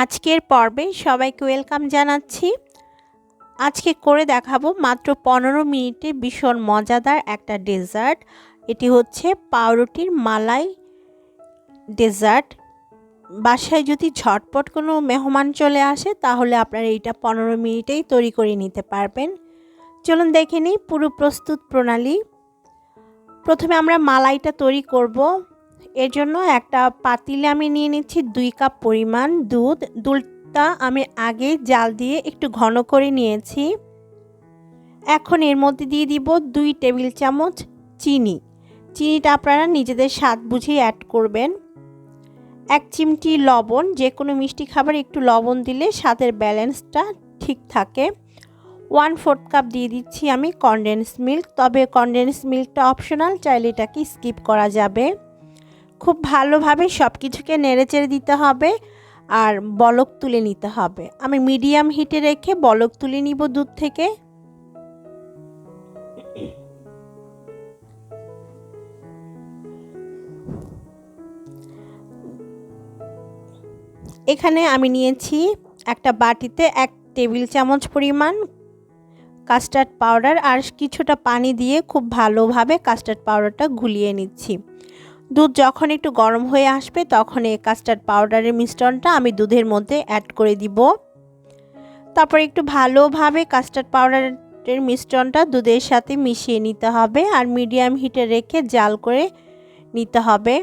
আজকের পর্বে সবাইকে ওয়েলকাম জানাচ্ছি। আজকে করে দেখাবো মাত্র 15 মিনিটে ভীষণ মজাদার একটা ডেজার্ট। এটি হচ্ছে পাউরুটির মালাই ডেজার্ট। বাসায় যদি ঝটপট কোনো মেহমান চলে আসে তাহলে আপনারা এইটা 15 মিনিটেই তৈরি করে নিতে পারবেন। চলুন দেখে নিই পুরো প্রস্তুত প্রণালী। প্রথমে আমরা মালাইটা তৈরি করব। এর জন্য একটা পাতিলে আমি নিয়ে নিচ্ছি 2 কাপ পরিমাণ দুধ। দুধটা আমি আগে জাল দিয়ে একটু ঘন করে নিয়েছি। এখন এর মধ্যে দিয়ে দিব 2 টেবিল চামচ চিনি। চিনিটা আপনারা নিজেদের স্বাদ বুঝে অ্যাড করবেন। 1 চিমটি লবণ, যে কোনো মিষ্টি খাবারে একটু লবণ দিলে স্বাদের ব্যালেন্সটা ঠিক থাকে। 1/4 কাপ দিয়ে দিচ্ছি আমি কনডেন্স মিল্ক, তবে কনডেন্স মিল্কটা অপশনাল, চাইলে এটাকে স্কিপ করা যাবে। খুব ভালোভাবে সব কিছুকে নেড়েচেড়ে দিতে হবে আর বলক তুলে নিতে হবে। আমি মিডিয়াম হিটে রেখে বলক তুলে নিব দুধ থেকে। এখানে আমি নিয়েছি একটা বাটিতে 1 টেবিল চামচ পরিমাণ কাস্টার্ড পাউডার আর কিছুটা পানি দিয়ে খুব ভালোভাবে কাস্টার্ড পাউডারটা গুলিয়ে নিচ্ছি। দুধ যখন একটু গরম হয়ে আসবে তখন এই কাস্টার্ড পাউডারের মিশ্রণটা আমি দুধের মধ্যে অ্যাড করে দিব। তারপর একটু ভালোভাবে কাস্টার্ড পাউডারের মিশ্রণটা দুধের সাথে মিশিয়ে নিতে হবে আর মিডিয়াম হিটে রেখে জাল করে নিতে হবে।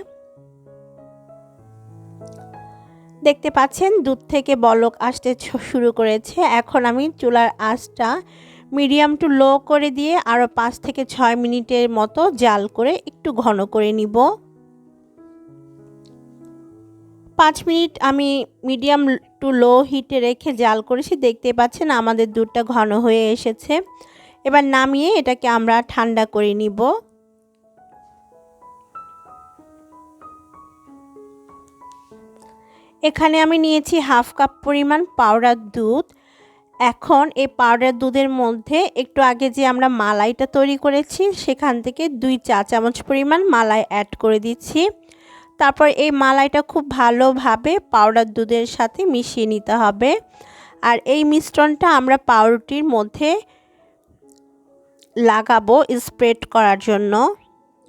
দেখতে পাচ্ছেন দুধ থেকে বলক আসতে শুরু করেছে। এখন আমি চুলার আঁচটা মিডিয়াম টু লো করে দিয়ে আরও 5 থেকে 6 মিনিটের মতো জাল করে একটু ঘন করে নিব। 5 মিনিট আমি মিডিয়াম টু লো হিটে রেখে জাল করেছি। দেখতে পাচ্ছেন আমাদের দুধটা ঘন হয়ে এসেছে। এবার নামিয়ে এটাকে আমরা ঠান্ডা করে নিব। এখানে আমি নিয়েছি 1/2 কাপ পরিমাণ পাউডার দুধ। এখন এই পাউডার দুধের মধ্যে একটু আগে যে আমরা মালাইটা তৈরি করেছি সেখান থেকে 2 চা চামচ পরিমাণ মালাই অ্যাড করে দিচ্ছি। তারপর এই মালাইটা খুব ভালোভাবে পাউডার দুধের সাথে মিশিয়ে নিতে হবে আর এই মিশ্রণটা আমরা পাউরুটির মধ্যে লাগাবো স্প্রেড করার জন্য।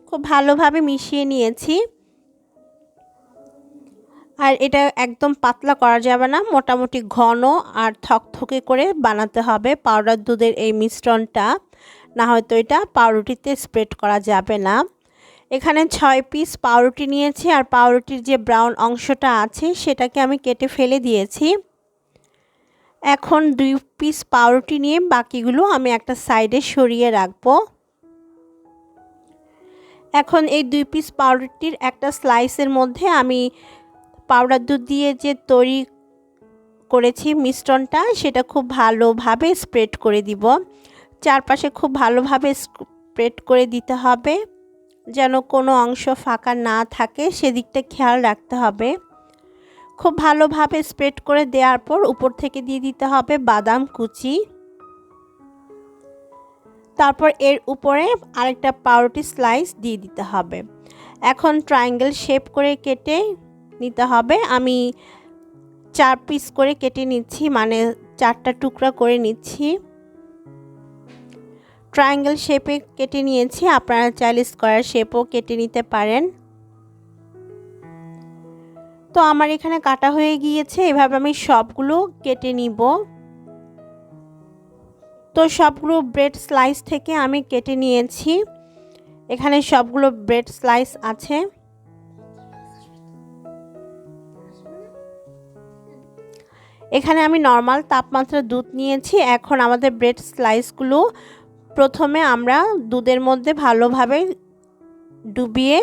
খুব ভালোভাবে মিশিয়ে নিয়েছি আর এটা একদম পাতলা করা যাবে না, মোটামুটি ঘন আর থকথকে করে বানাতে হবে পাউডার দুধের এই মিশ্রণটা, না হয়তো এটা পাউরুটিতে স্প্রেড করা যাবে না। এখানে 6 পিস পাউরুটি নিয়েছি আর পাউরুটির যে ব্রাউন অংশটা আছে সেটাকে আমি কেটে ফেলে দিয়েছি। এখন 2 পিস পাউরুটি নিয়ে বাকিগুলো আমি একটা সাইডে সরিয়ে রাখবো। এখন এই 2 পিস পাউরুটির একটা স্লাইসের মধ্যে আমি পাউডার দুধ দিয়ে যে তৈরি করেছি মিশ্রণটা সেটা খুব ভালোভাবে স্প্রেড করে দিব। চারপাশে খুব ভালোভাবে স্প্রেড করে দিতে হবে যেন কোনো অংশ ফাঁকা না থাকে, সেদিকটা খেয়াল রাখতে হবে। খুব ভালোভাবে স্প্রেড করে দেওয়ার পর উপর থেকে দিয়ে দিতে হবে বাদাম কুচি। তারপর এর উপরে আরেকটা পাউরুটি স্লাইস দিয়ে দিতে হবে। এখন ট্রায়াঙ্গেল শেপ করে কেটে নিতে হবে। আমি 4 পিস করে কেটে নিচ্ছি, মানে 4টা টুকরা করে নিচ্ছি। ট্রায়াঙ্গেল শেপে কেটে নিয়েছি, আপনারা চাইলে স্কয়ার শেপও কেটে নিতে পারেন। তো আমার এখানে কাটা হয়ে গিয়েছে, এভাবে আমি সবগুলো কেটে নিব। তো সবগুলো ব্রেড স্লাইস থেকে আমি কেটে নিয়েছি। এখানে সবগুলো ব্রেড স্লাইস আছে। এখানে আমি নরমাল তাপমাত্রা দুধ নিয়েছি। এখন আমাদের ব্রেড স্লাইসগুলো প্রথমে আমরা দুধের মধ্যে ভালোভাবে ডুবিয়ে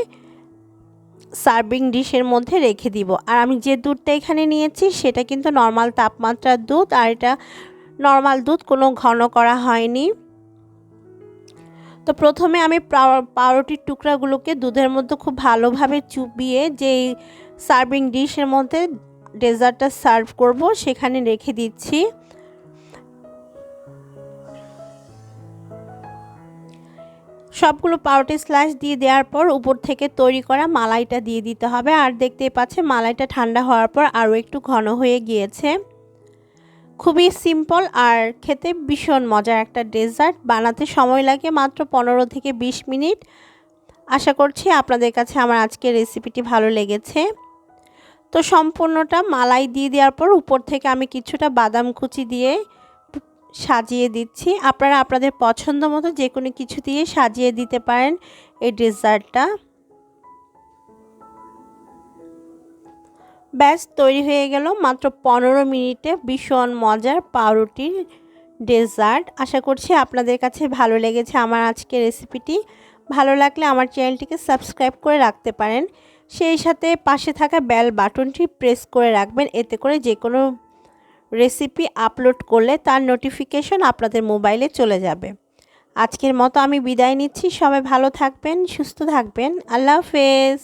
সার্ভিং ডিশের মধ্যে রেখে দিব। আর আমি যে দুধটা এখানে নিয়েছি সেটা কিন্তু নরমাল তাপমাত্রার দুধ আর এটা নরমাল দুধ, কোনো ঘন করা হয়নি। তো প্রথমে আমি পাউরুটির টুকরাগুলোকে দুধের মধ্যে খুব ভালোভাবে চুবিয়ে যেই সার্ভিং ডিশের মধ্যে ডেজার্টটা সার্ভ করব সেখানে রেখে দিচ্ছি। সবগুলো পাউরুটি স্লাইস দিয়ে দেওয়ার পর উপর থেকে তৈরি করা মালাইটা দিয়ে দিতে হবে। আর দেখতেই পাচ্ছেন মালাইটা ঠান্ডা হওয়ার পর আরও একটু ঘন হয়ে গিয়েছে। খুবই সিম্পল আর খেতে ভীষণ মজার একটা ডেজার্ট। বানাতে সময় লাগে মাত্র 15 থেকে 20 মিনিট। আশা করছি আপনাদের কাছে আমার আজকের রেসিপিটি ভালো লেগেছে। তো সম্পূর্ণটা মালাই দিয়ে দেওয়ার পর উপর থেকে আমি কিছুটা বাদাম কুচি দিয়ে সাজিয়ে দিচ্ছি। আপনারা আপনাদের পছন্দ মতো যে কোনো কিছু দিয়ে সাজিয়ে দিতে পারেন এই ডেজার্টটা। ব্যাস তৈরি হয়ে গেল মাত্র 15 মিনিটে ভীষণ মজার পাউরুটির ডেজার্ট। আশা করছি আপনাদের কাছে ভালো লেগেছে আমার আজকের রেসিপিটি। ভালো লাগলে আমার চ্যানেলটিকে সাবস্ক্রাইব করে রাখতে পারেন। সেই সাথে পাশে থাকা বেল বাটনটি প্রেস করে রাখবেন, এতে করে যে কোনো রেসিপি আপলোড করলে তার নোটিফিকেশন আপনাদের মোবাইলে চলে যাবে। আজকের মতো আমি বিদায় নিচ্ছি। সবাই ভালো থাকবেন, সুস্থ থাকবেন। আল্লাহ হাফেজ।